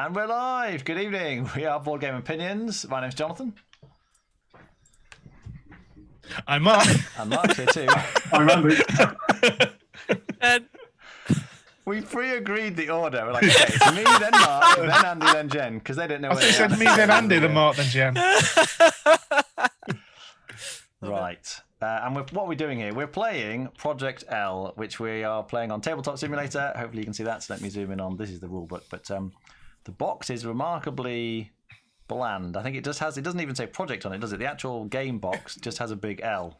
And we're live. Good evening. We are Board Game Opinions. My name's Jonathan. I'm Mark. And Mark's here too. I'm Andy. And We pre-agreed the order. We're like, okay, it's me, then Mark, then Andy, then Jen, because they didn't know. I thought you said me, then Andy, then Mark, then Jen. Right. And what we're doing here, we're playing Project L, which we are playing on Tabletop Simulator. Hopefully you can see that. So let me zoom in on. This is the rule book, but the box is remarkably bland. I think it just has. It doesn't even say project on it, does it? The actual game box just has a big L.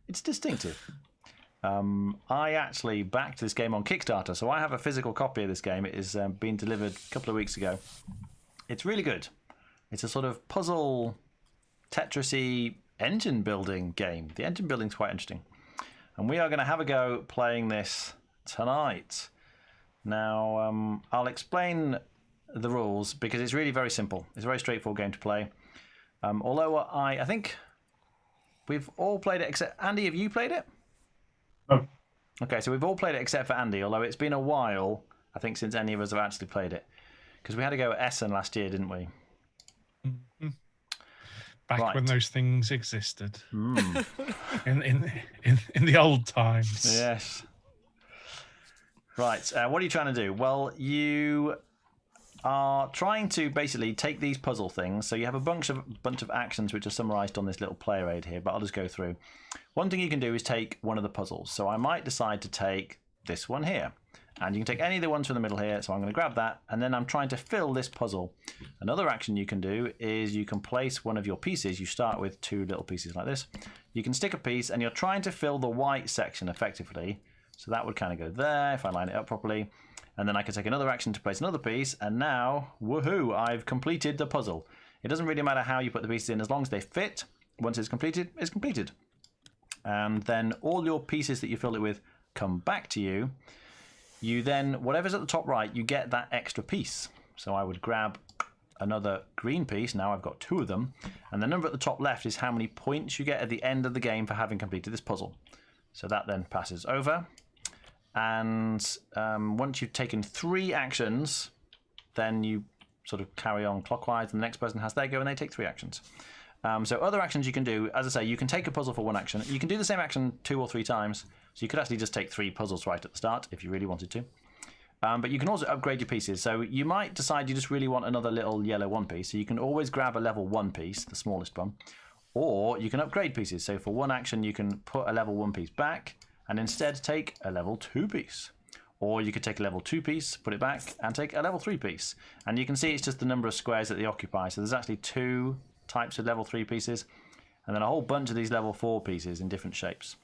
It's distinctive. I actually backed this game on Kickstarter, so I have a physical copy of this game. It is being delivered a couple of weeks ago. It's really good. It's a sort of puzzle, Tetris-y engine building game. The engine building's quite interesting. And we are going to have a go playing this tonight. Now, I'll explain the rules because it's really very simple. It's a very straightforward game to play. Although I think we've all played it except... Andy, have you played it? Oh. Okay, so we've all played it except for Andy, although it's been a while, I think, since any of us have actually played it. Because we had to go at Essen last year, didn't we? Mm-hmm. Back Right. when those things existed. In the old times. Yes. Right, what are you trying to do? Well, you are trying to basically take these puzzle things. So you have a bunch of actions which are summarized on this little player aid here, but I'll just go through. One thing you can do is take one of the puzzles. So I might decide to take this one here. And you can take any of the ones from the middle here. So I'm going to grab that. And then I'm trying to fill this puzzle. Another action you can do is you can place one of your pieces. You start with two little pieces like this. You can stick a piece and you're trying to fill the white section effectively. So that would kind of go there if I line it up properly. And then I can take another action to place another piece. And now, woohoo, I've completed the puzzle. It doesn't really matter how you put the pieces in as long as they fit. Once it's completed, it's completed. And then all your pieces that you filled it with come back to you. You then, whatever's at the top right, you get that extra piece. So I would grab another green piece. Now I've got two of them. And the number at the top left is how many points you get at the end of the game for having completed this puzzle. So that then passes over. And once you've taken 3 actions, then you sort of carry on clockwise, and the next person has their go, and they take 3 actions. So other actions you can do, as I say, you can take a puzzle for 1 action. You can do the same action 2 or 3 times. So you could actually just take 3 puzzles right at the start if you really wanted to. But you can also upgrade your pieces. So you might decide you just really want another little yellow 1 piece. So you can always grab a level 1 piece, the smallest one. Or you can upgrade pieces. So for 1 action, you can put a level 1 piece back and instead take a level 2 piece. Or you could take a level 2 piece, put it back, and take a level 3 piece. And you can see it's just the number of squares that they occupy. So there's actually 2 types of level 3 pieces, and then a whole bunch of these level 4 pieces in different shapes.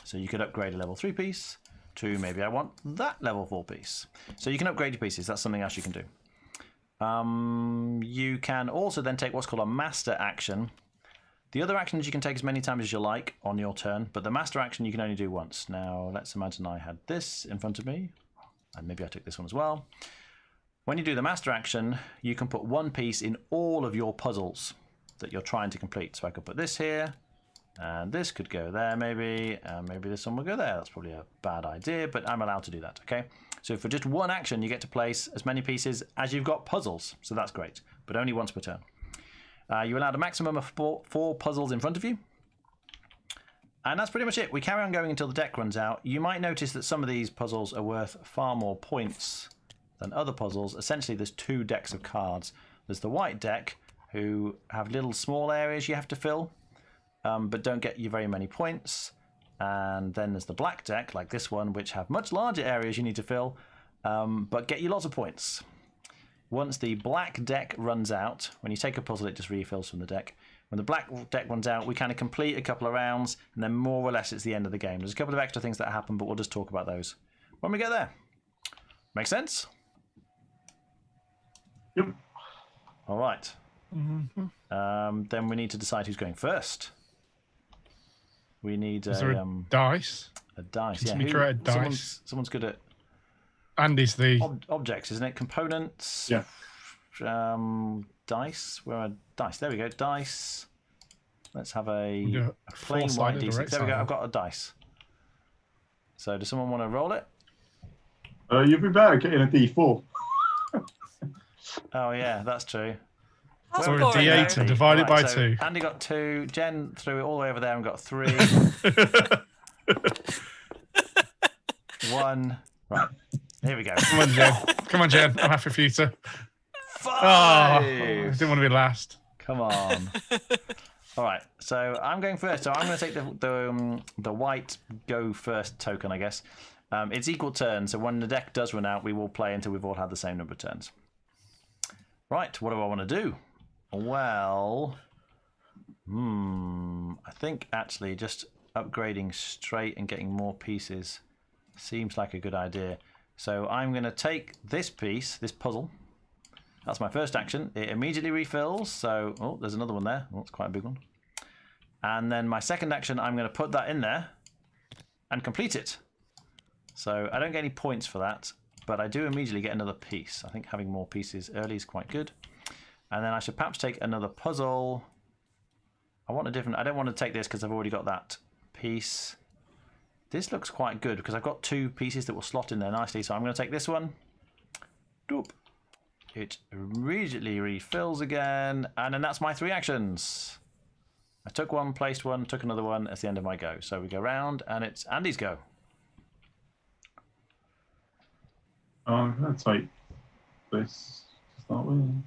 So you could upgrade a level 3 piece to maybe I want that level 4 piece. So you can upgrade your pieces. That's something else you can do. You can also then take what's called a master action. The other actions you can take as many times as you like on your turn, but the master action you can only do once. Now, let's imagine I had this in front of me, and maybe I took this one as well. When you do the master action, you can put 1 piece in all of your puzzles that you're trying to complete. So I could put this here, and this could go there maybe, and maybe this one will go there. That's probably a bad idea, but I'm allowed to do that, okay? So for just 1 action, you get to place as many pieces as you've got puzzles, so that's great, but only once per turn. You're allowed a maximum of 4 puzzles in front of you. And that's pretty much it. We carry on going until the deck runs out. You might notice that some of these puzzles are worth far more points than other puzzles. Essentially, there's 2 decks of cards. There's the white deck, who have little small areas you have to fill, but don't get you very many points. And then there's the black deck, like this one, which have much larger areas you need to fill, but get you lots of points. Once the black deck runs out, when you take a puzzle, it just refills from the deck. When the black deck runs out, we kind of complete a couple of rounds, and then more or less it's the end of the game. There's a couple of extra things that happen, but we'll just talk about those when we get there. Make sense? Yep. All right. Mm-hmm. Then we need to decide who's going first. We need Is there a dice? a dice. Can somebody create a dice? Someone's good at Andy's the... objects, isn't it? Components. Yeah. Dice. Where are dice? There we go. Dice. Let's have a plain four-sided white or D6. There we go. eight-sided? I've got a dice. So does someone want to roll it? You'd be better getting a D4. Oh yeah, that's true. That's Or a boring, D8 though. and divide it by so 2. Andy got 2. Jen threw it all the way over there and got 3. 1. Right. Here we go. Come on, Jen. Come on, Jen. I'm happy for you to. 5. I didn't want to be last. Come on. All right. So I'm going first. So I'm going to take the white go first token, I guess. It's equal turns. So when the deck does run out, we will play until we've all had the same number of turns. Right. What do I want to do? Well, I think actually just upgrading straight and getting more pieces seems like a good idea. So I'm going to take this piece, this puzzle. That's my first action. It immediately refills. So, oh, there's another one there. Oh, it's quite a big one. And then my second action, I'm going to put that in there and complete it. So I don't get any points for that, but I do immediately get another piece. I think having more pieces early is quite good. And then I should perhaps take another puzzle. I don't want to take this because I've already got that piece. This looks quite good because I've got 2 pieces that will slot in there nicely. So I'm going to take this one. Doop. It immediately refills again. And then that's my 3 actions. I took one, placed one, took another one. That's the end of my go. So we go round and it's Andy's go. I'm going to take this to start with.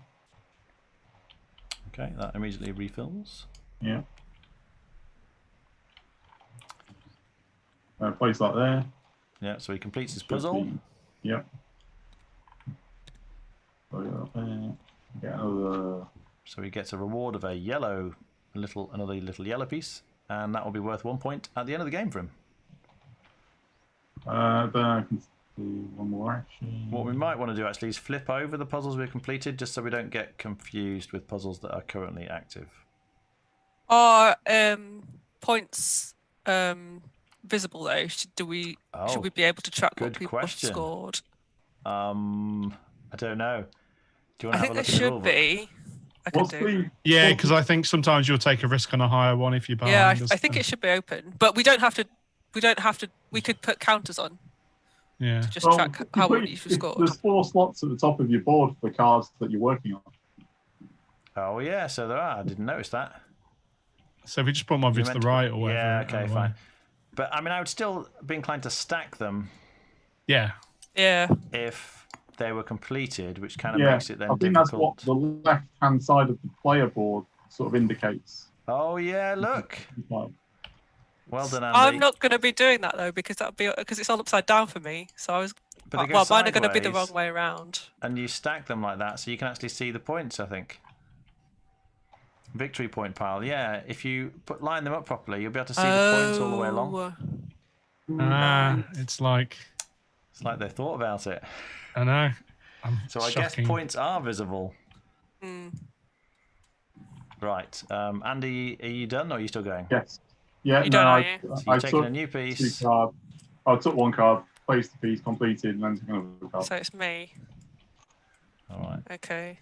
Okay, that immediately refills. Yeah. Place that there. Yeah, so he completes his puzzle. Yep. Put it there. Get another. So he gets a reward of another little yellow piece, and that will be worth 1 point at the end of the game for him. Then I can do one more action. What we might want to do actually is flip over the puzzles we've completed, just so we don't get confused with puzzles that are currently active. Are points visible though? Should we be able to track what people have scored? I don't know. Do you want to I have think a there look at the should rulebook? be. I can do. Yeah, because I think sometimes you'll take a risk on a higher one if you're behind. Yeah, I think it should be open, but we don't have to. We could put counters on. Yeah. To just track how many you've scored. There's 4 slots at the top of your board for cards that you're working on. Oh yeah, so there are. I didn't notice that. So if we just put them over to the right or whatever. Yeah, okay, fine. But I mean, I would still be inclined to stack them. Yeah. Yeah. If they were completed, which kind of makes it then I think difficult. that's what the left-hand side of the player board sort of indicates. Oh yeah, look. Well done, Andy. I'm not going to be doing that though because it's all upside down for me. So I was. But they go mine are going to be the sideways, wrong way around. And you stack them like that, so you can actually see the points. I think. Victory point pile. Yeah, if you line them up properly, you'll be able to see the points all the way along. It's like they thought about it. I know. So I guess points are visible. Right, Andy, are you done or are you still going? Yes. Yeah. You done, are you? So you've taken a new piece. 2 cards. I took 1 card, placed the piece, completed, and then took another card. So it's me. All right. Okay.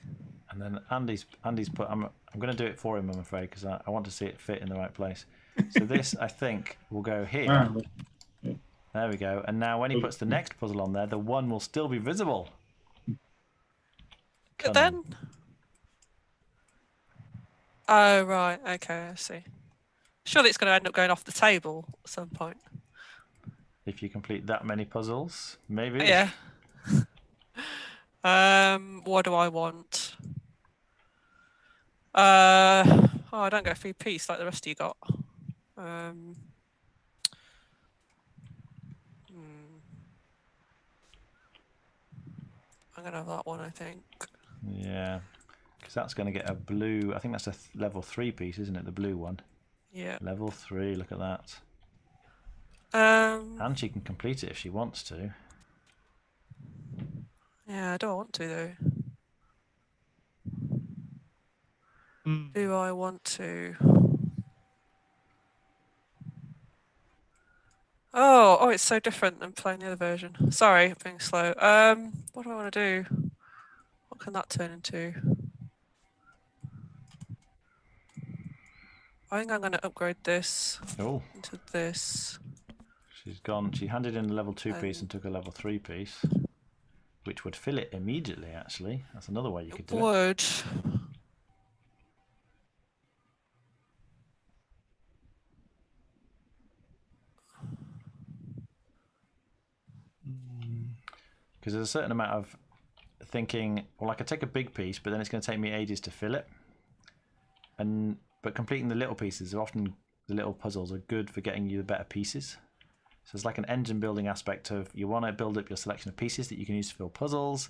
And then Andy's put. I'm going to do it for him, I'm afraid, because I want to see it fit in the right place. So this, I think, will go here. Yeah. There we go. And now when he puts the next puzzle on there, the 1 will still be visible. But then. Oh right. Okay, I see. Surely it's going to end up going off the table at some point. If you complete that many puzzles, maybe. Yeah. What do I want? I don't get a free piece like the rest of you got. I'm gonna have that one, I think. Yeah, because that's going to get a blue. I think that's a level 3 piece, isn't it? The blue one. Yeah. Level 3. Look at that. And she can complete it if she wants to. Yeah, I don't want to though. Do I want to? Oh, it's so different than playing the other version. Sorry, I'm being slow. What do I want to do? What can that turn into? I think I'm going to upgrade this into this. She's gone. She handed in a level 2 piece and took a level 3 piece. which would fill it immediately, actually. That's another way you could do it. Would. Because there's a certain amount of thinking, well, I could take a big piece, but then it's going to take me ages to fill it. But completing the little pieces, often the little puzzles are good for getting you the better pieces. So it's like an engine building aspect of, you want to build up your selection of pieces that you can use to fill puzzles,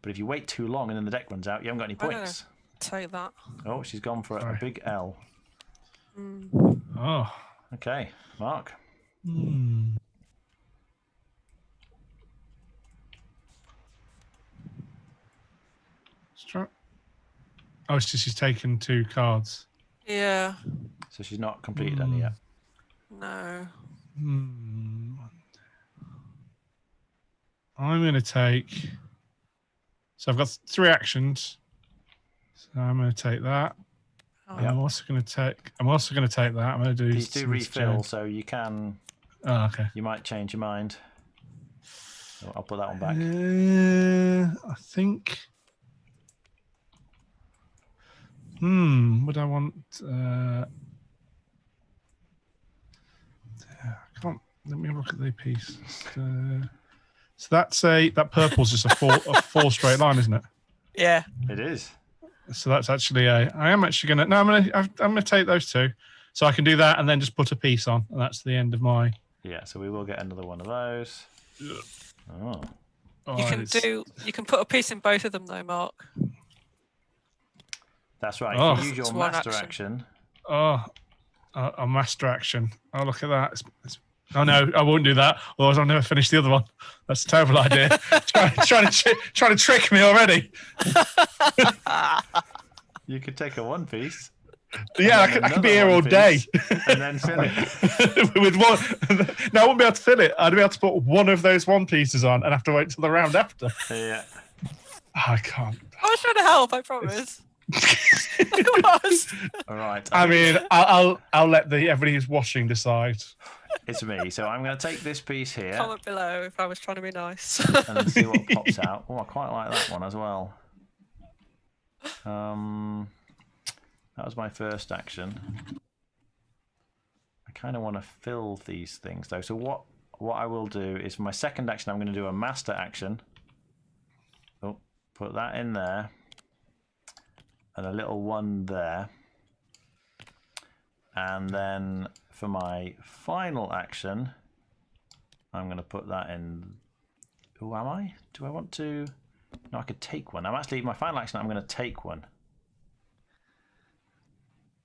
but if you wait too long and then the deck runs out, you haven't got any points. Take that. Oh, she's gone for a big L. Oh. Okay, Mark. Oh, she's taken 2 cards. Yeah. So she's not completed any yet. No. I'm going to take. So I've got 3 actions. So I'm going to take that. Oh. And I'm also going to take. I'm also going to take that. I'm going to do. These do refill, so you can. Oh, okay. You might change your mind. So I'll put that one back. I think. Would I want? I can't. Let me look at the piece. So that purple's just a 4 straight line, isn't it? Yeah. It is. So that's actually I am actually gonna. No, I'm gonna take those 2, so I can do that and then just put a piece on, and that's the end of my. Yeah. So we will get another one of those. Oh. You can put a piece in both of them though, Mark. That's right. Oh. If you use your master action. A master action. Oh, look at that. Oh no, I won't do that. Otherwise, I'll never finish the other one. That's a terrible idea. trying to trick me already. You could take a 1 piece. Yeah, I could be here all day. And then fill it. With one. No, I wouldn't be able to fill it. I'd be able to put one of those 1 pieces on and have to wait till the round after. Yeah. I can't. I was trying to help, I promise. It was. All right. I mean, I'll let everybody who's watching decide. It's me. So I'm going to take this piece here. Comment below if I was trying to be nice. And then see what pops out. Oh, I quite like that one as well. That was my first action. I kind of want to fill these things though. So what I will do is for my second action, I'm going to do a master action. Oh, put that in there. And a little 1 there. And then for my final action, I'm going to put that in. Oh, am I? Do I want to? No, I could take one. I'm actually, my final action, I'm going to take one.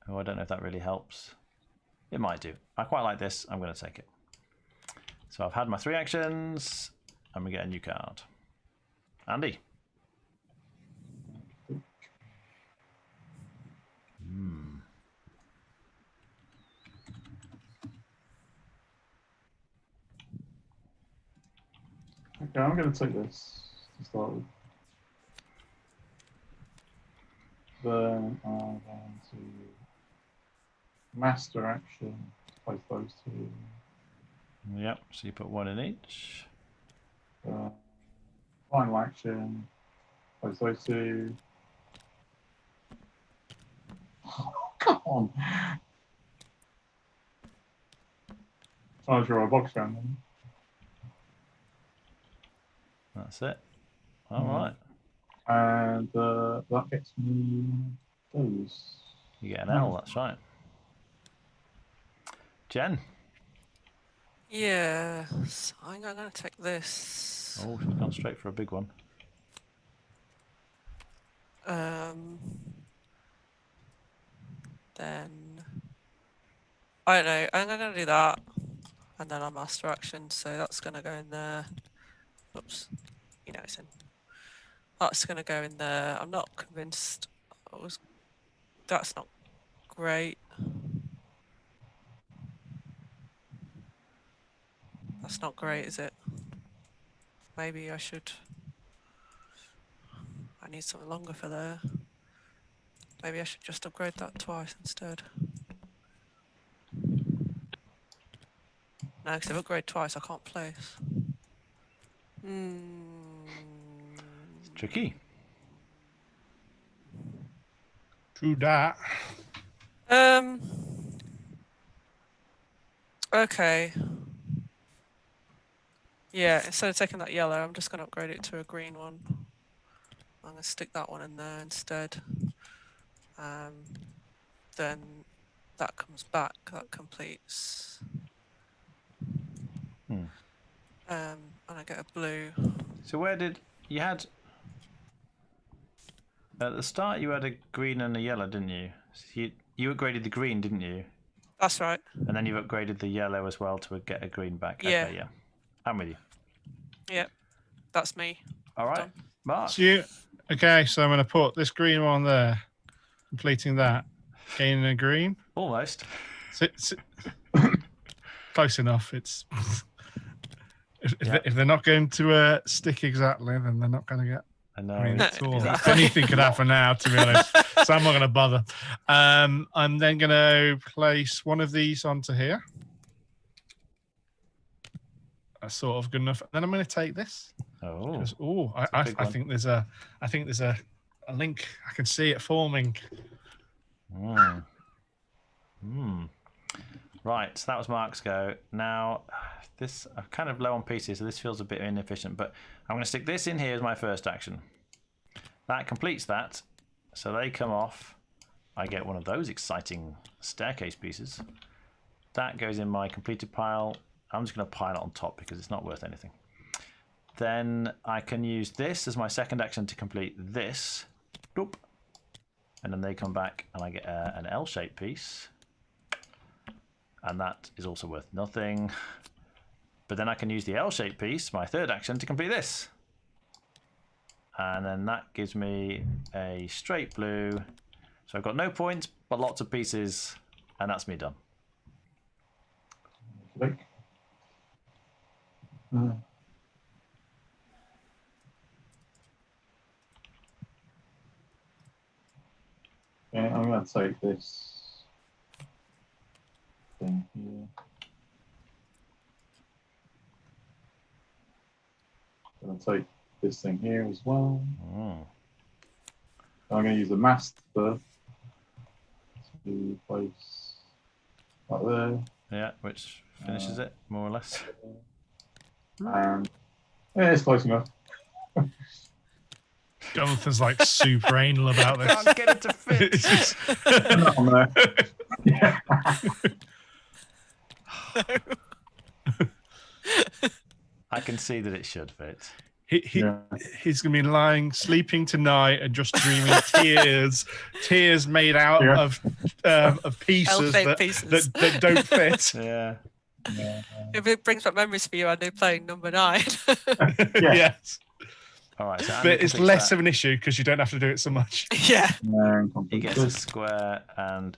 Oh, I don't know if that really helps. It might do. I quite like this. I'm going to take it. So I've had my 3 actions, and we get a new card. Andy. Okay, I'm going to take this to start with. Then I'm going to master action, place those 2. Yep, so you put 1 in each. Final action, place those 2. Oh, come on. Trying to draw a box around them. That's it. All right. And that gets me those. You get an L, that's right. Jen. Yeah, so I'm going to take this. Oh, she's gone straight for a big one. Then I don't know. I'm going to do that, and then a master action. So that's going to go in there. Oops, you know it's in. That's going to go in there. I'm not convinced. That's not great. That's not great, is it? Maybe I should. I need something longer for there. Maybe I should just upgrade that twice instead. No, because if I upgrade twice, I can't place. Tricky. True that. Okay. Yeah, instead of taking that yellow, I'm just going to upgrade it to a green one. I'm going to stick that one in there instead. Then that comes back, that completes. And I get a blue. So where did you had at the start? You had a green and a yellow, didn't you? So you upgraded the green, didn't you? That's right. And then you've upgraded the yellow as well to get a green back. Yeah. Okay, yeah. I'm with you. Yeah, that's me. All right, Done. Mark. So okay, so I'm going to put this green one there, completing that, gaining a green. Almost. Close enough. It's Yeah. if they're not going to stick exactly, then they're not going to get. I know. I mean, it's all, exactly. anything could happen now, to be honest. So I'm not going to bother. I'm then going to place one of these onto here. That's sort of good enough. Then I'm going to take this. Oh. I think there's a link. I can see it forming. Right, so that was Mark's go. Now, I'm kind of low on pieces, so this feels a bit inefficient, but I'm going to stick this in here as my first action. That completes that, so they come off. I get one of those exciting staircase pieces. That goes in my completed pile. I'm just going to pile it on top because it's not worth anything. Then I can use this as my second action to complete this. Boop. And then they come back and I get an L-shaped piece. And that is also worth nothing. But then I can use the L-shaped piece, my third action, to complete this. And then that gives me a straight blue. So I've got no points, but lots of pieces, and that's me done. Okay, I'm going to take this thing here. I'm going to take this thing here as well. I'm going to use a master to place like there. Yeah, which finishes it, more or less. And yeah, it's close enough. Jonathan's like super anal about this. Can't get it to fit. It's just- On there. Yeah. I can see that it should fit. He's going to be sleeping tonight and just dreaming tears made out of pieces that don't fit. Yeah. If it brings back memories for you, I know playing number 9. Yes. All right. So But it's less of an issue because you don't have to do it so much. Yeah. He gets a square and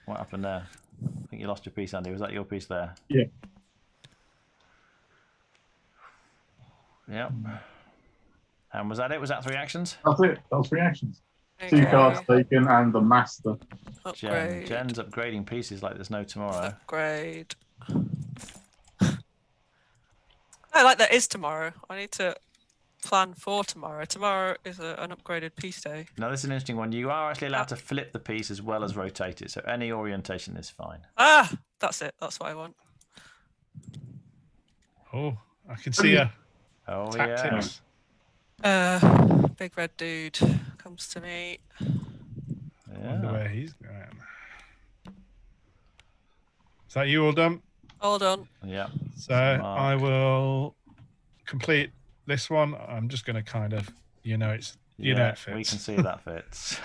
what happened there? I think you lost your piece, Andy. Was that your piece there? Yeah. Yep. And was that it? Was that 3 actions? That's it. That was 3 actions. Okay. 2 cards taken and the master. Upgrade. Jen's upgrading pieces like there's no tomorrow. Upgrade. I like that is tomorrow. I need to plan for tomorrow. Tomorrow is an upgraded piece day. Now this is an interesting one. You are actually allowed to flip the piece as well as rotate it, so any orientation is fine. Ah, that's it. That's what I want. Oh, I can see a Oh tactics. Big red dude comes to me. Wonder Yeah. where he's going. Is that you all done? Hold on. Yeah. So Mark. I will complete this one. I'm just going to kind of, it fits. We can see that fits.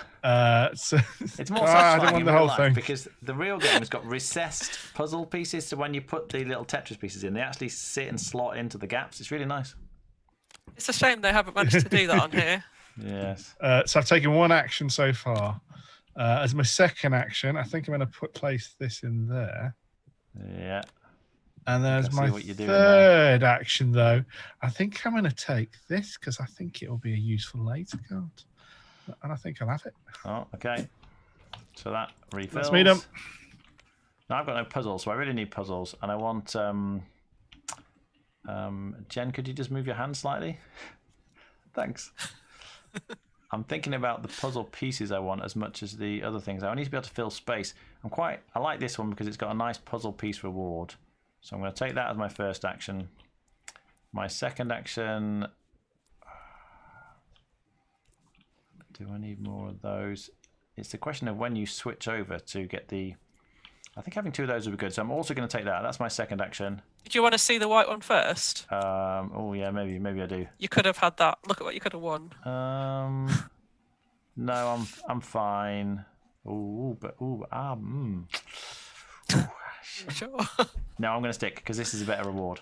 So It's more I satisfying don't want in the real whole life thing. because the real game has got recessed puzzle pieces. So when you put the little Tetris pieces in, they actually sit and slot into the gaps. It's really nice. It's a shame they haven't managed to do that on here. Yes. So I've taken one action so far. As my second action, I think I'm going to place this in there. Yeah. And then I as can my see what you're doing third action, though, I think I'm going to take this because I think it will be a useful later card. And I think I'll have it. Oh, okay. So that refills. Let's meet 'em. Now I've got no puzzles, so I really need puzzles, and I want. Jen, could you just move your hand slightly? Thanks. I'm thinking about the puzzle pieces I want as much as the other things. I need to be able to fill space. I like this one because it's got a nice puzzle piece reward. So I'm going to take that as my first action. My second action... Do I need more of those? It's the question of when you switch over to get the... I think having 2 of those would be good. So I'm also going to take that. That's my second action. Do you want to see the white one first? Oh yeah, maybe I do. You could have had that. Look at what you could have won. No, I'm fine. Sure. No, I'm going to stick because this is a better reward.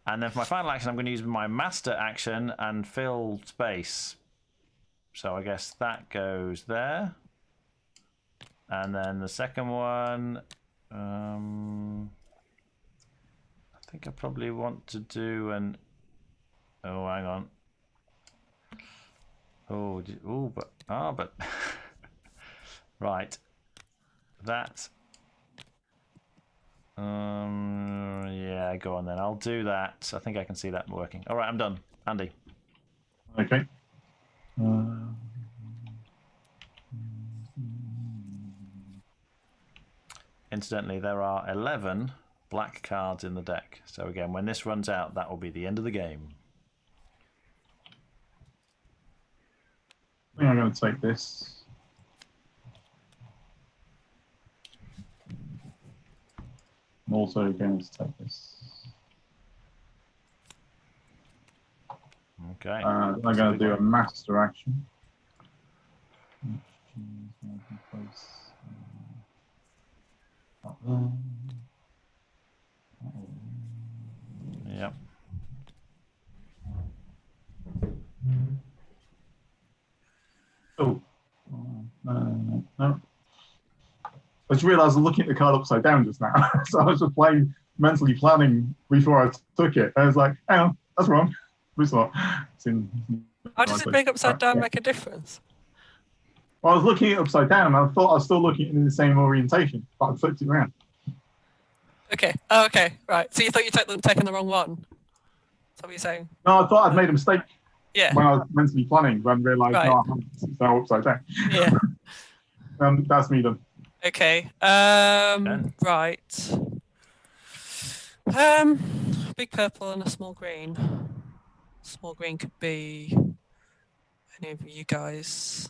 And then for my final action, I'm going to use my master action and fill space. So I guess that goes there. And then the second one, I think I probably want to do an... Oh, hang on. But right. That. Yeah, go on then. I'll do that. I think I can see that working. All right, I'm done. Andy. Okay. Incidentally, there are 11 black cards in the deck. So again, when this runs out, that will be the end of the game. I think I'm going to take this. I'm also going to take this. Okay. I'm going to do a master action. Yep. Oh, no. I just realised I was looking at the card upside down just now. So I was just mentally planning before I took it. I was like, hang on, that's wrong. It's not. How does it being upside down make a difference? Well, I was looking at it upside down and I thought I was still looking at it in the same orientation, but I flipped it around. Okay. Oh, okay. Right. So you thought you taken the wrong one? Is that what you're saying? No, I thought I'd made a mistake Yeah. when I was mentally planning, when I realised, Right. no, it's now upside down. Yeah. That's me done. Okay. Right. Big purple and a small green. Small green could be any of you guys.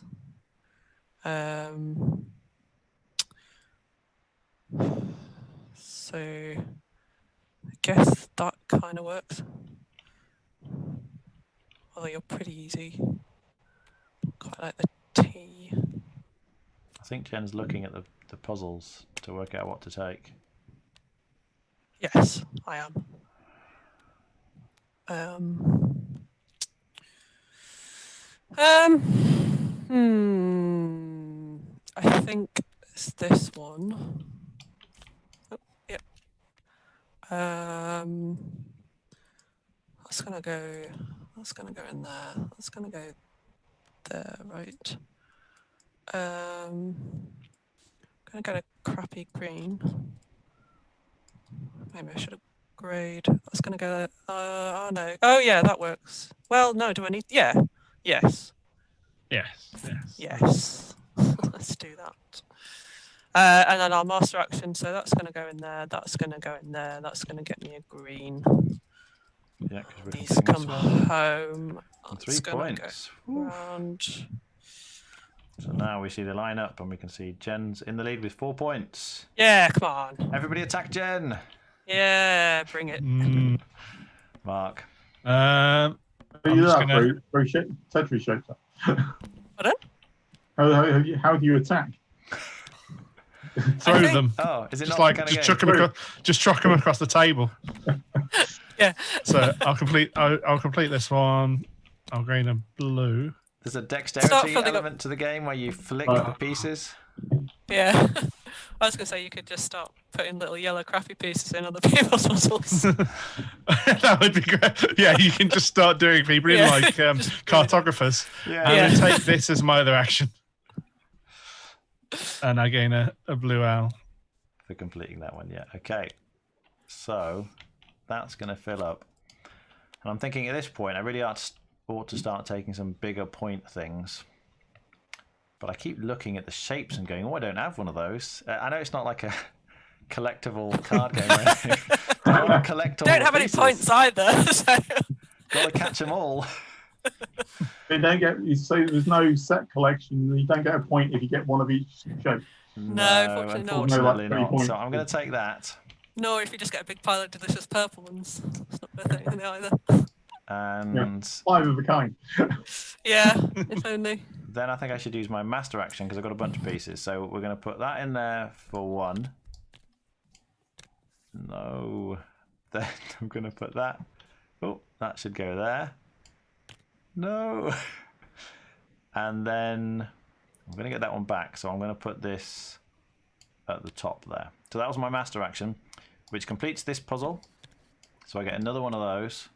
So I guess that kind of works. Although you're pretty easy. Quite like the T. I think Jen's looking at the puzzles to work out what to take. Yes, I am. I think it's this one. Oh, yep. That's gonna go in there. That's gonna go there, right? Gonna get a crappy green. Maybe I should have grayed. That's gonna go. Oh no. Oh yeah, that works. Well, no. Do I need? Yeah. Yes. Yes. Yes. Let's do that. And then our master action. So that's gonna go in there. That's gonna go in there. That's gonna get me a green. Yeah, because we're These completing come this one. home. And That's 3 gonna points. go round. So now we see the line up and we can see Jen's in the lead with 4 points. Yeah, come on. Everybody attack Jen. Yeah, bring it. Mark. How do you do that? Very Tetris shaped. Pardon? How do you attack? Throw them. Oh, is it Just not like the kind just of chuck them just chuck them across the table. Yeah. So I'll complete this one. I'll green and blue. There's a Start dexterity filling up. element to the game where you flick the pieces. Yeah. I was going to say you could just start putting little yellow crappy pieces in other people's puzzles. That would be great. Yeah, you can just start doing people in like cartographers. Yeah. I'm going to take this as my other action. And I gain a blue owl. For completing that one, yeah. Okay. So that's going to fill up. And I'm thinking at this point, I really ought to ought to start taking some bigger point things. But I keep looking at the shapes and going, oh, I don't have one of those. I know it's not like a collectible card game or anything. I want to collect all Don't the have any pieces. points either. So. Got to catch them all. You don't get. You say there's no set collection. You don't get a point if you get one of each shape. No, unfortunately not. Unfortunately No, like, not. 3 So I'm going to take that. Nor if you just get a big pile of delicious purple ones. It's not worth anything either. And 5 of a kind. Yeah, if only. then I think I should use my master action because I've got a bunch of pieces. So we're going to put that in there for 1. No. Then I'm going to put that. Oh, that should go there. No. And then I'm going to get that one back. So I'm going to put this at the top there. So that was my master action, which completes this puzzle. So I get another one of those.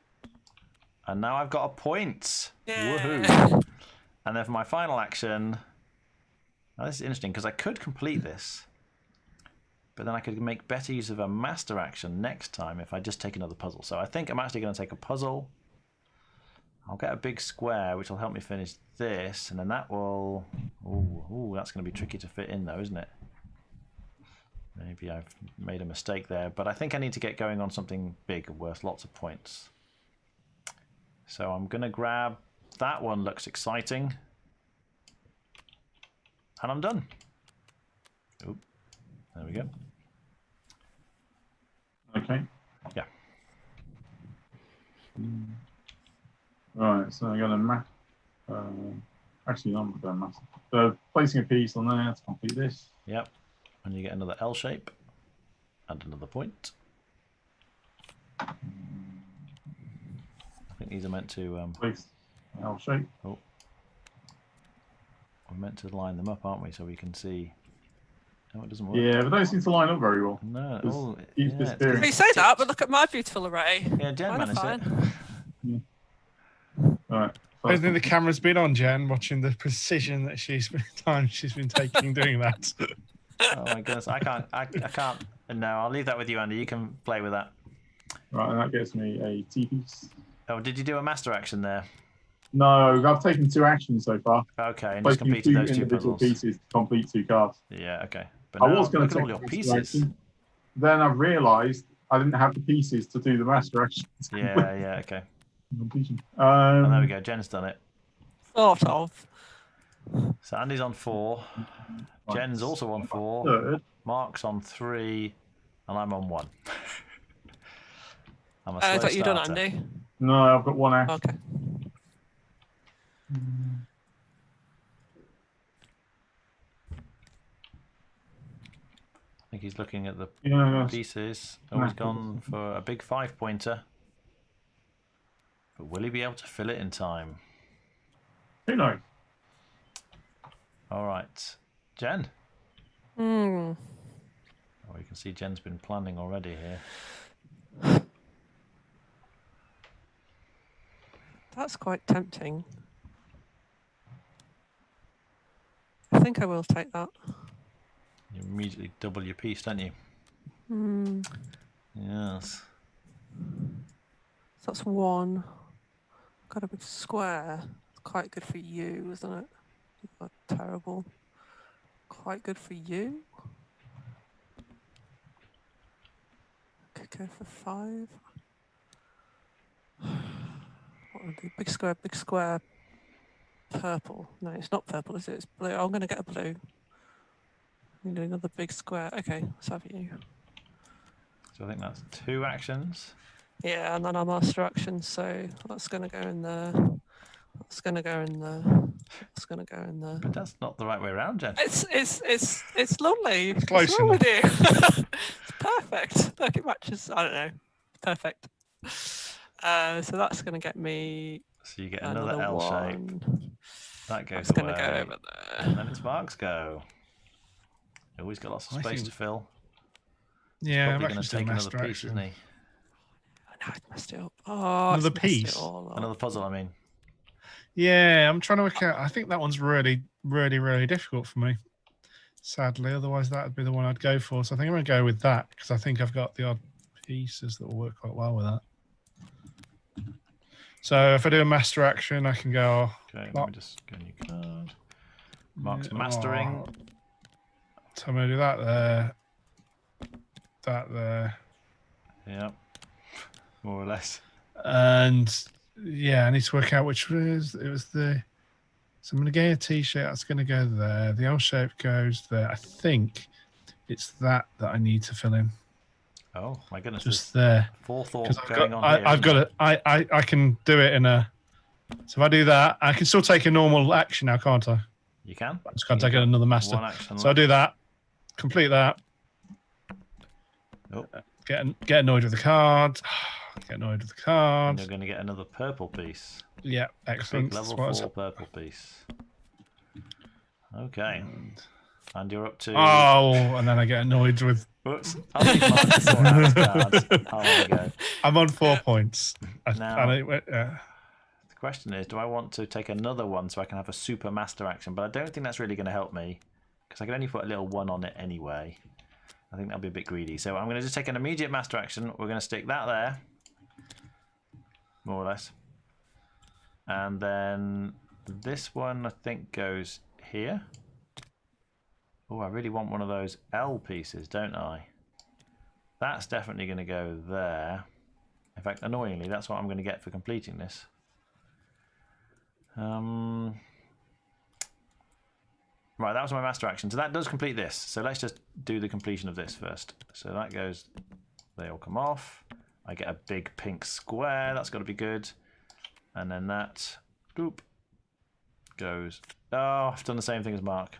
And now I've got a point. Yeah. Woohoo. And then for my final action, now this is interesting because I could complete this, but then I could make better use of a master action next time if I just take another puzzle. So I think I'm actually going to take a puzzle. I'll get a big square, which will help me finish this, and then that will... Ooh, that's going to be tricky to fit in though, isn't it? Maybe I've made a mistake there, but I think I need to get going on something big worth lots of points. So I'm going to grab... That one looks exciting. And I'm done. Oop. There we go. Okay. Yeah. Right, so I'm going to map. Actually, I'm going to map. Placing a piece on there to complete this. Yep. And you get another L shape and another point. I think these are meant to... Place L shape. Oh. We're meant to line them up, aren't we? So we can see... No, it doesn't work. Yeah, but they don't seem to line up very well. No. It's- Oh, keeps yeah, disappearing. You say that, but look at my beautiful array. yeah, Jen Mine are managed it. fine. Right. I don't think the camera's been on, Jen, watching the precision that she's been taking doing that. Oh my goodness, I can't. No, I'll leave that with you, Andy. You can play with that. Right, and that gets me a T piece. Oh, did you do a master action there? No, I've taken 2 actions so far. Okay, and just Placing completed those 2 individual puzzles. pieces to complete 2 cards. Yeah, okay. But I now, was going look to at take all your the master pieces. action. Then I realised I didn't have the pieces to do the master action. Yeah, okay. Completion. And there we go. Jen's done it. Sort of. So Andy's on 4. Right. Jen's also on 4. Third. Mark's on 3, and I'm on 1. I'm a I slow thought you done, starter. Andy. No, I've got 1 action. Okay. I think he's looking at the Yeah, pieces. Oh, he's gone for a big 5-pointer. But will he be able to fill it in time? who knows? All right. Jen. Hmm. Oh, you can see Jen's been planning already here. That's quite tempting. I think I will take that. You immediately double your piece, don't you? Hmm. Yes. So that's 1. Got a big square. It's quite good for you, isn't it? You've got terrible. Quite good for you. Could go for 5. What would be big square, purple? No, it's not purple, is it? It's blue. I'm going to get a blue. I'm doing another big square. Okay, let's have you. So I think that's 2 actions. Yeah, and then our master action. So that's going to go in there. That's going to go in there. That's going to go in there. But that's not the right way around, Jen. It's lovely. Close What's wrong with you? It's perfect. Look, it matches. I don't know. Perfect. So that's going to get me So you get another L shape. one. That goes It's going to away. go over And there. then it's Mark's go. Always got lots of I space think- to fill. Yeah, Probably I'm going actually to still take another master piece, isn't action. he? Oh, no, it's messed it up. Oh, Another it's messed it piece? all up. Another puzzle, I mean. Yeah, I'm trying to work out. I think that one's really, really, really difficult for me. Sadly, otherwise that would be the one I'd go for. So I think I'm going to go with that because I think I've got the odd pieces that will work quite well with that. So if I do a master action, I can go. Okay, let Plop. me just get a new card. Mark's Yeah, mastering. So I'm going to do that there. That there. Yeah, more or less. And yeah, I need to work out which was it was the. So I'm going to get a T-shirt. That's going to go there. The L shape goes there. I think it's that I need to fill in. Oh my goodness! Just there's there. forethought going on here. I've isn't got there? it. I can do it in a. So if I do that, I can still take a normal action now, can't I? You can. I just can't You've take got another master. One action So I left. do that. Complete that. Oh, Get annoyed with the card. Get annoyed with the and card. you're going to get another purple piece. Yeah, Big excellent. level That's 4 what purple piece. Okay, and you're up to. Oh, and then I get annoyed with. Whoops! I'll leave Mark to sort out his cards. I'll have a go. I'm on 4 points. Now- The The question is, do I want to take another one so I can have a super master action? But I don't think that's really going to help me because I can only put a little 1 on it anyway. I think that'll be a bit greedy. So I'm going to just take an immediate master action. We're going to stick that there, more or less. And then this one I think goes here. Oh, I really want one of those L pieces, don't I? That's definitely going to go there. In fact, annoyingly, that's what I'm going to get for completing this. Right, that was my master action. So that does complete this. So let's just do the completion of this first. So that goes, they all come off. I get a big pink square. That's got to be good. And then that, boop, goes. Oh, I've done the same thing as Mark.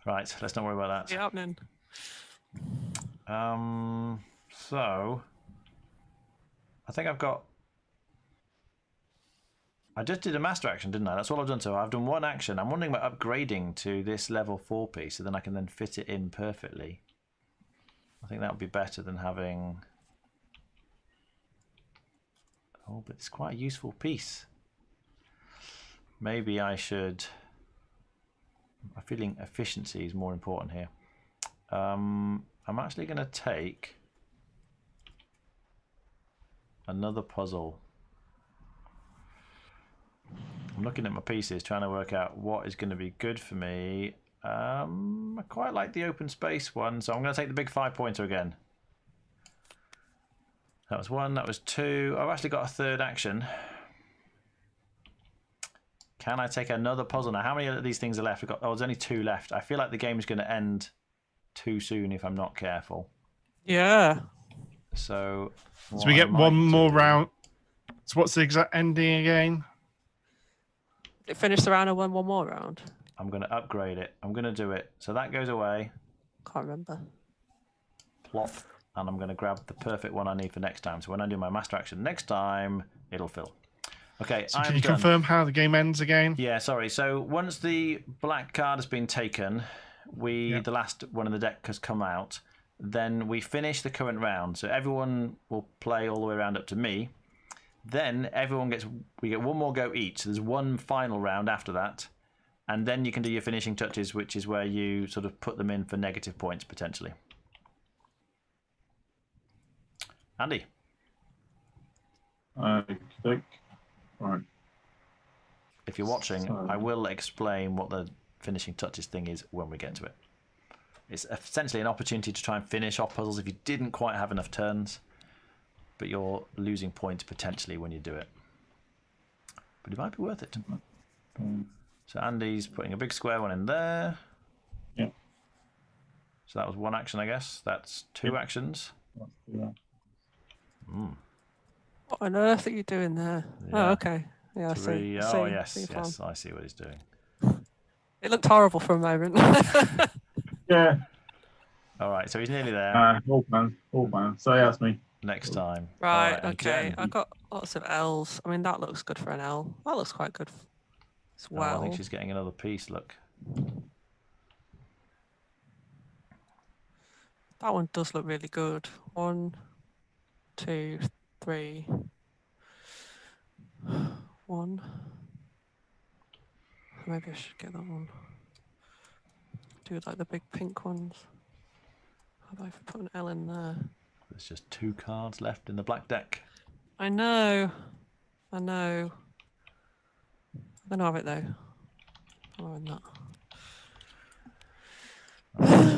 Right, let's not worry about What's that. happening? So I think I've got. I just did a master action, didn't I? That's all I've done. So I've done one action. I'm wondering about upgrading to this level 4 piece, so then I can then fit it in perfectly. I think that would be better than having. Oh, but it's quite a useful piece. Maybe I should. I'm feeling efficiency is more important here. I'm actually going to take another puzzle. I'm looking at my pieces, trying to work out what is going to be good for me. I quite like the open space one, so I'm going to take the big 5-pointer again. That was 1, that was 2. I've actually got a third action. Can I take another puzzle now? How many of these things are left? Oh, there's only 2 left. I feel like the game is going to end too soon if I'm not careful. Yeah. So we get one more round. So what's the exact ending again? It finished the round and won one more round. I'm going to upgrade it. I'm going to do it. So that goes away. Can't remember. Plop. And I'm going to grab the perfect one I need for next time. So when I do my master action next time, it'll fill. Okay, So I'm can you done. confirm how the game ends again? Yeah, sorry. So once the black card has been taken, the last one in the deck has come out, then we finish the current round. So everyone will play all the way around up to me. Then we get one more go each. So there's one final round after that. And then you can do your finishing touches, which is where you sort of put them in for negative points, potentially. Andy? Right. If you're watching, So- I will explain what the finishing touches thing is when we get to it. It's essentially an opportunity to try and finish off puzzles if you didn't quite have enough turns, but you're losing points potentially when you do it. But it might be worth it. So Andy's putting a big square one in there. Yeah. So that was one action, I guess. That's 2 actions. What on earth are you doing there? Yeah. Oh, okay. Yeah, I 3. see. Oh, See yes, your plan. yes, I see what he's doing. It looked horrible for a moment. Yeah. All right, so he's nearly there. Old man. So yeah, that's me. Next time. All Right, and okay. Jen. I got lots of L's. I mean, that looks good for an L. That looks quite good as Oh, I well. think she's getting another piece, look. That one does look really good. 1, 2, 3. 1. Maybe I should get that one. Do like the big pink ones. How do I put an L in there? There's just 2 cards left in the black deck. I know. I know. I'm gonna have it though. I'm having that.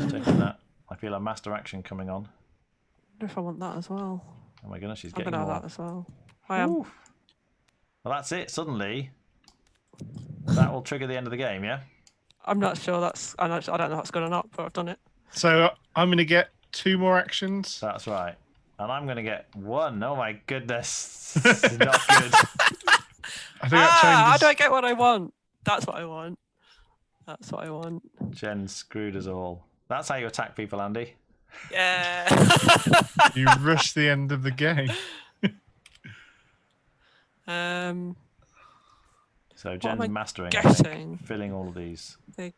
Just taking that. I feel a master action coming on. I wonder if I want that as well. Oh my goodness, she's I'm getting gonna more. have that as well. I am. Ooh. Well, that's it. Suddenly, that will trigger the end of the game, yeah? I'm not sure that's. I don't know if that's good or not, but I've done it. So I'm going to get 2 more actions. That's right. And I'm going to get 1. Oh my goodness. Not good. I think that How changes. do I get what I want? That's what I want. That's what I want. Jen screwed us all. That's how you attack people, Andy. Yeah. You rush the end of the game. So What am I Jen's mastering, I think, getting? filling all of these. Big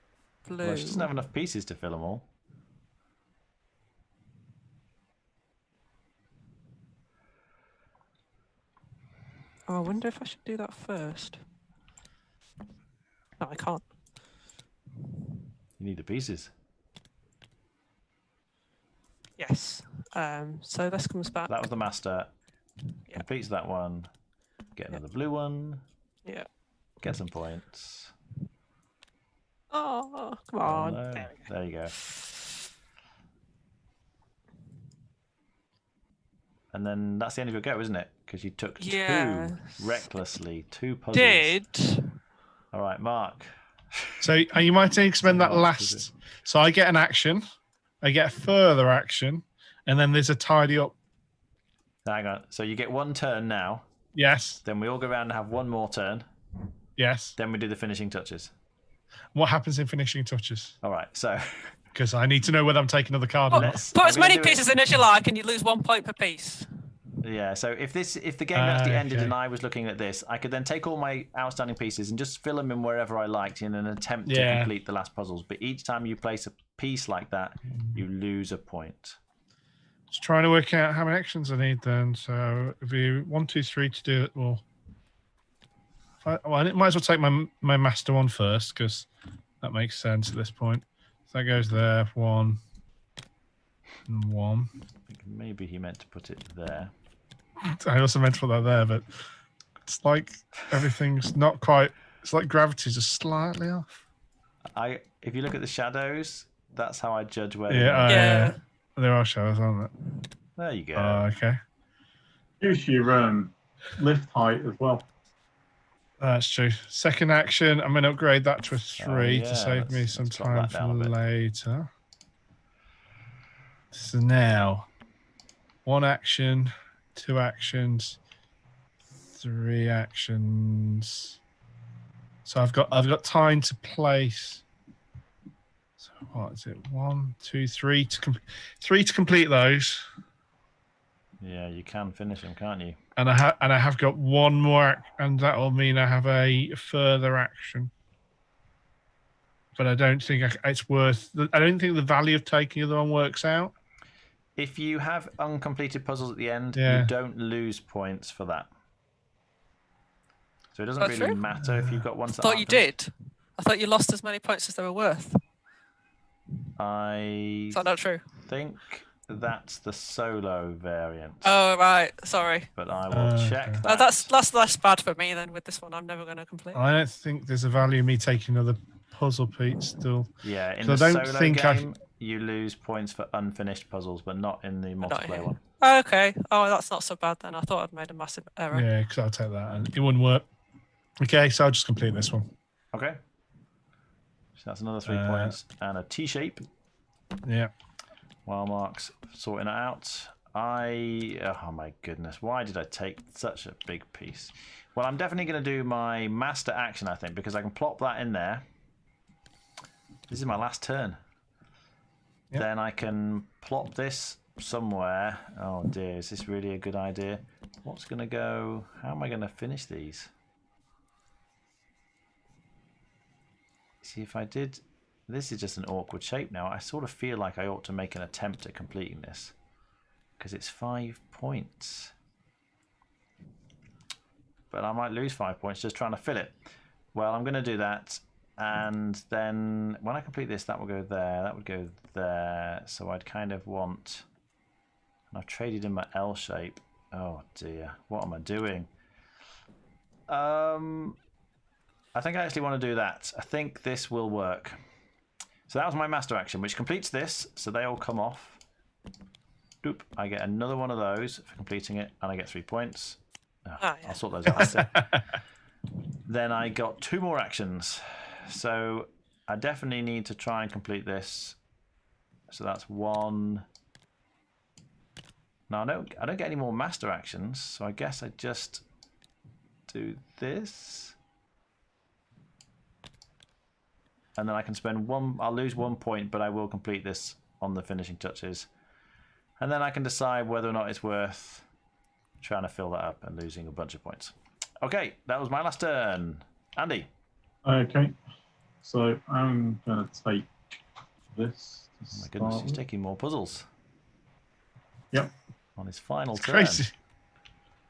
blue. Well, she doesn't have enough pieces to fill them all. Oh, I wonder if I should do that first. No, I can't. You need the pieces. Yes. So this comes back. That was the master. Yeah. Completes that one. Get another blue one. Yeah. Get some points. Oh, come Oh, on. no. There we go. There you go. And then that's the end of your go, isn't it? Because you took Yes. 2 recklessly, 2 puzzles. Did. All right, Mark. So you might expend that Mark, is last. So I get an action, I get a further action, and then there's a tidy up. Hang on. So you get 1 turn now. Yes, Then we all go around and have 1 more turn. yes. Then we do the finishing touches. What happens in finishing touches? All right. So Because I need to know whether I'm taking another card or not. let's. Put I'm as gonna many do it- pieces in as you like, and you lose 1 point per piece. Yeah. So if the game actually ended Okay. and I was looking at this, I could then take all my outstanding pieces and just fill them in wherever I liked in an attempt to Yeah. complete the last puzzles. But each time you place a piece like that, you lose a point. Just trying to work out how many actions I need then. So if you 1, 2, 3 to do it, well, I might as well take my master one first because that makes sense at this point. So that goes there, 1 and 1. I think maybe he meant to put it there. I also meant to put that there, but it's like everything's not quite. It's like gravity's just slightly off. If you look at the shadows, that's how I judge where. Yeah, Yeah. there are shadows, aren't There you go. there? Okay, Use your lift height as well. that's true. Second action, I'm going to upgrade that to a 3 yeah, to save me let's some drop time that for down a bit. later. So now, 1 action, 2 actions, 3 actions. So I've got time to place. So what is it? 1, 2, 3 to complete those, Yeah, you can finish them, can't you? and I have got 1 more, and that will mean I have a further action. But I don't think it's worth. I don't think the value of taking the other one works out. If you have uncompleted puzzles at the end, Yeah. you don't lose points for that. So it doesn't That's really true. matter if you've got ones that Thought you aren't finished. did. I thought you lost as many points as they were worth. I Is that not true? think that's the solo variant, Oh right, sorry. but I will check Okay. that. That's less bad for me than with this one. I'm never going to complete. I don't think there's a value in me taking another puzzle piece still. Yeah, in So the I don't solo think I- game, you lose points for unfinished puzzles, but not in the Not multiplayer here. one. Oh, okay. Oh, that's not so bad then. I thought I'd made a massive error. Yeah, because I'll take that, and it wouldn't work. Okay, so I'll just complete this one. Okay. So that's another 3 points and a T shape. Yeah. While Mark's sorting it out, oh my goodness, why did I take such a big piece? Well, I'm definitely going to do my master action, I think, because I can plop that in there. This is my last turn. Yep. Then I can plop this somewhere. Oh dear, is this really a good idea? What's going to go? How am I going to finish these? See, if I did... This is just an awkward shape now. I sort of feel like I ought to make an attempt at completing this. Because it's 5 points. But I might lose 5 points just trying to fill it. Well, I'm going to do that. And then when I complete this, that will go there. That would go there. So I'd kind of want... And I've traded in my L shape. Oh dear. What am I doing? I think I actually want to do that. I think this will work. So that was my master action, which completes this. So they all come off. Doop. I get another one of those for completing it, and I get 3 points. Oh, yeah. I'll sort those out later. Then I got 2 more actions. So I definitely need to try and complete this. So that's 1. No, I don't get any more master actions, so I guess I just do this. And then I can spend 1, I'll lose 1 point, but I will complete this on the finishing touches. And then I can decide whether or not it's worth trying to fill that up and losing a bunch of points. Okay, that was my last turn. Andy. Okay, so I'm going to take this. Oh my goodness, he's taking more puzzles. Yep. On his final turn. Crazy.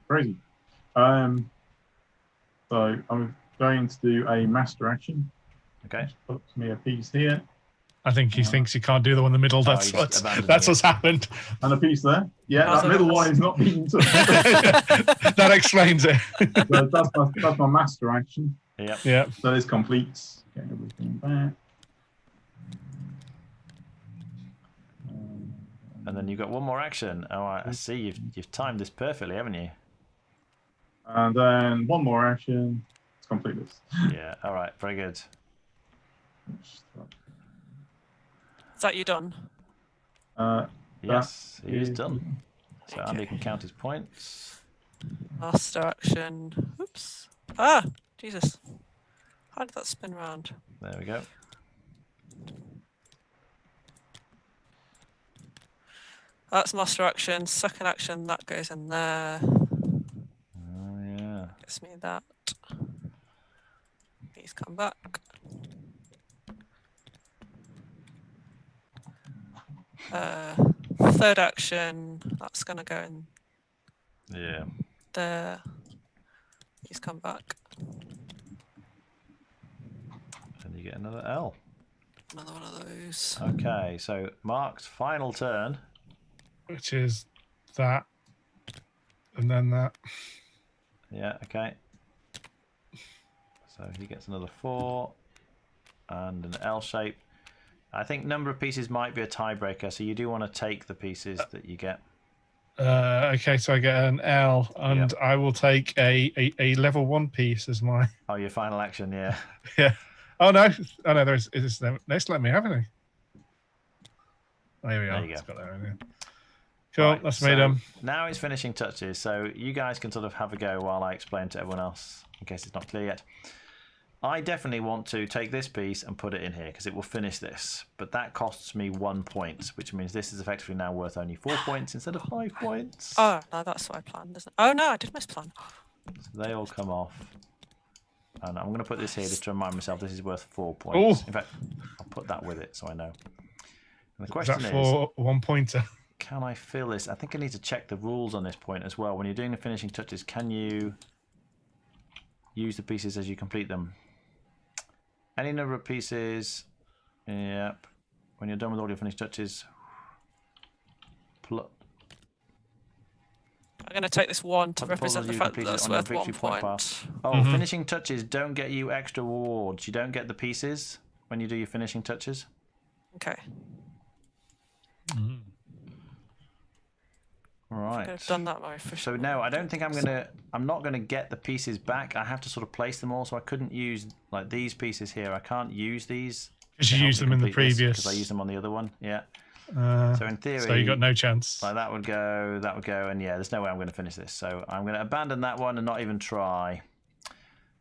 Crazy. So I'm going to do a master action. Okay. Puts me a piece here I think he thinks he can't do the one in the middle. That's what's happened. and a piece there. Yeah, that middle one is not being touched. That explains it. So that's my master action. Yep. Yeah. So this completes. Get everything back. And then you've got 1 more action. Oh, I see. You've timed this perfectly, haven't you? And then 1 more action. Let's complete this. Yeah. All right. Very good. Is that you done? Yes, he is is- done. So Andy Okay. can count his points. Master action. Oops. Ah, Jesus. How did that spin round? There we go. That's master action. Second action, that goes in there. Oh yeah. Gets me that. Please come back. Third action, that's gonna go in Yeah. there. Please come back. And you get another L. Another one of those. Okay, so Mark's final turn. Which is that. And then that. Yeah, okay. So he gets another 4 and an L shape. I think number of pieces might be a tiebreaker, so you do want to take the pieces that you get. Okay, so I get an L, and I will take a level 1 piece as my. Oh, your final action, yeah. Yeah. Oh no! Oh no! There's. Let's let me have it. Oh, here we are. There you go. It's got that in there. Cool. Right, That's so me done. now it's finishing touches, so you guys can sort of have a go while I explain to everyone else, in case it's not clear yet. I definitely want to take this piece and put it in here because it will finish this, but that costs me 1 point, which means this is effectively now worth only 4 points instead of 5 points. Oh, no, that's what I planned, isn't it? Oh, no, I did misplan. So they all come off. And I'm going to put this here just to remind myself this is worth 4 points. Ooh. In fact, I'll put that with it so I know. And the Is question that is, for 1 pointer? can I fill this? I think I need to check the rules on this point as well. When you're doing the finishing touches, can you use the pieces as you complete them? Any number of pieces. Yep. When you're done with all your finished touches. I'm going to take this 1 to represent the fact that that's worth 1 point. Oh, finishing touches don't get you extra rewards. You don't get the pieces when you do your finishing touches. Okay. Right. I've done that more efficiently. So no, I don't think I'm not gonna get the pieces back. I have to sort of place them all, so I couldn't use like these pieces here. I can't use these. Because you used them in the previous. Because I used them on the other one. Yeah. So in theory, so you got no chance. like that would go, and yeah, there's no way I'm going to finish this. So I'm going to abandon that one and not even try.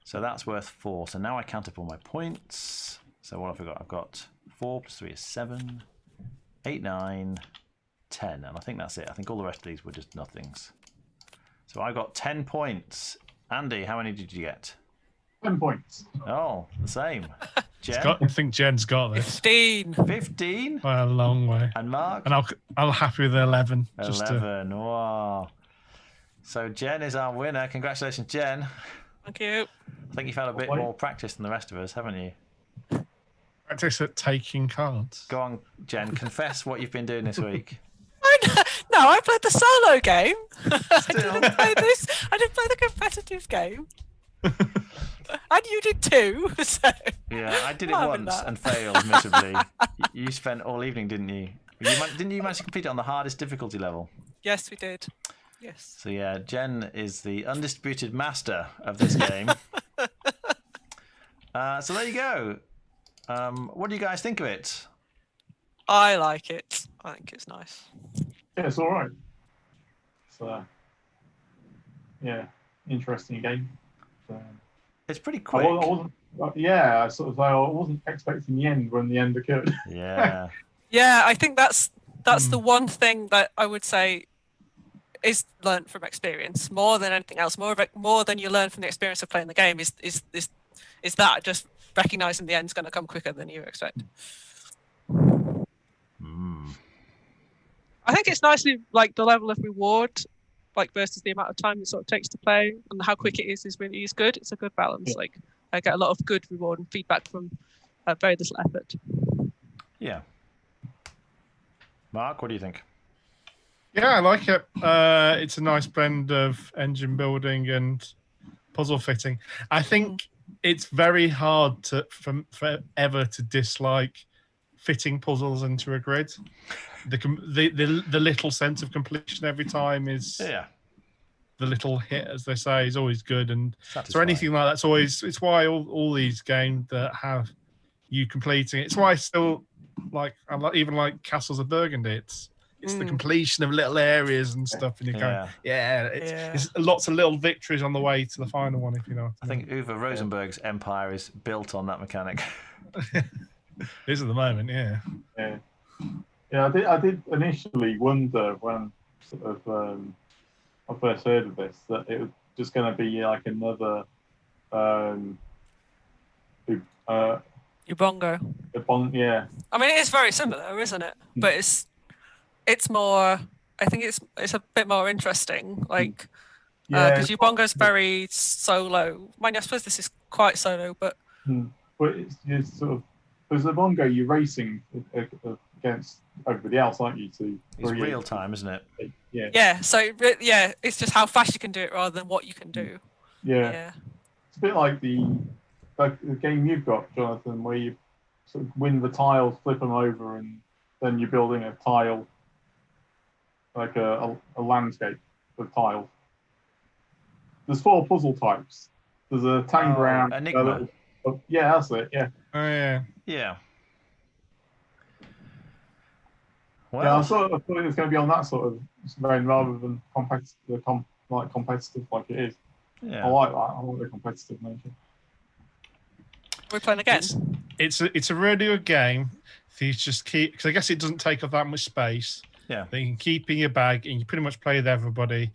So that's worth 4. So now I count up all my points. So what have I got? I've got 4 plus 3 is 7, 8, 9, 10, and I think that's it. I think all the rest of these were just nothings. So I got 10 points. Andy, how many did you get? 10 points. Oh, the same. Jen, I think Jen's got this 15. 15, by a long way. and Mark, And I'll happy with 11. Just to, 11. Wow. So Jen is our winner. Congratulations, Jen. Thank you. I think you've had a bit more practice than the rest of us, haven't you? practice at taking cards. Go on, Jen. Confess what you've been doing this week. No, I played the solo game. I Still. didn't play this. I didn't play the competitive game. And you did too. So Yeah, I did it Not having once that. and failed miserably. You spent all evening, didn't you? Didn't you manage to complete it on the hardest difficulty level? yes, we did. Yes. So yeah, Jen is the undisputed master of this game. So there you go. What do you guys think of it? I like it. I think it's nice. Yeah, it's all right. So, yeah, interesting game. So, It's pretty I quick. wasn't. Yeah, I wasn't expecting the end when the end occurred. Yeah. Yeah, I think that's the one thing that I would say is learnt from experience more than anything else. More than you learn from the experience of playing the game is that just recognizing the end's going to come quicker than you expect. I think it's nicely like the level of reward, like versus the amount of time it sort of takes to play and how quick it is really is good. It's a good balance. Yeah. Like I get a lot of good reward and feedback from very little effort. Yeah. Mark, what do you think? Yeah, I like it. It's a nice blend of engine building and puzzle fitting. I think it's very hard forever to dislike fitting puzzles into a grid. The little sense of completion every time is the little hit, as they say, is always good. And so anything like that's always, it's why all these games that have you completing, it's why I still even like Castles of Burgundy. It's the completion of little areas and stuff, and you're going, it's lots of little victories on the way to the final one, if you know what I think Uwe Rosenberg's empire is built on that mechanic. It is at the moment, yeah. I did initially wonder when sort of I first heard of this that it was just going to be like another Ubongo. Yeah. I mean, it is very similar, isn't it? But it's more. I think it's a bit more interesting, like because Ubongo's very solo. I mean, I suppose this is quite solo, but it's sort of because the Bongo you're racing against everybody else, aren't you? It's real time, isn't it? Yeah. Yeah. So yeah, it's just how fast you can do it rather than what you can do. Yeah. It's a bit like the game you've got, Jonathan, where you sort of win the tiles, flip them over, and then you're building a tile, like a landscape of tiles. There's 4 puzzle types. There's a tangram. Enigma. Yeah, that's it. Yeah. Oh yeah. Yeah. Well, Yeah, I thought it was going to be on that sort of vein rather than competitive like it is. Yeah. I like that. I like the competitive nature. We're playing again. It's a really good game. You just keep, because I guess it doesn't take up that much space. Yeah. That you can keep in your bag and you pretty much play with everybody.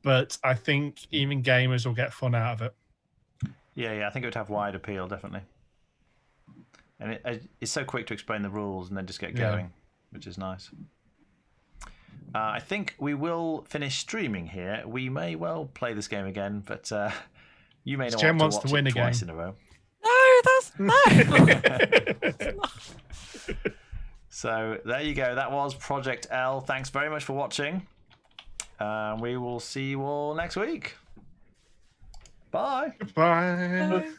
But I think even gamers will get fun out of it. Yeah, I think it would have wide appeal, definitely. And it's so quick to explain the rules and then just get going, which is nice. I think we will finish streaming here. We may well play this game again, but you may not Jen want to wants watch to win it again. twice in a row. No. So there you go. That was Project L. Thanks very much for watching. We will see you all next week. Bye. Bye. Bye.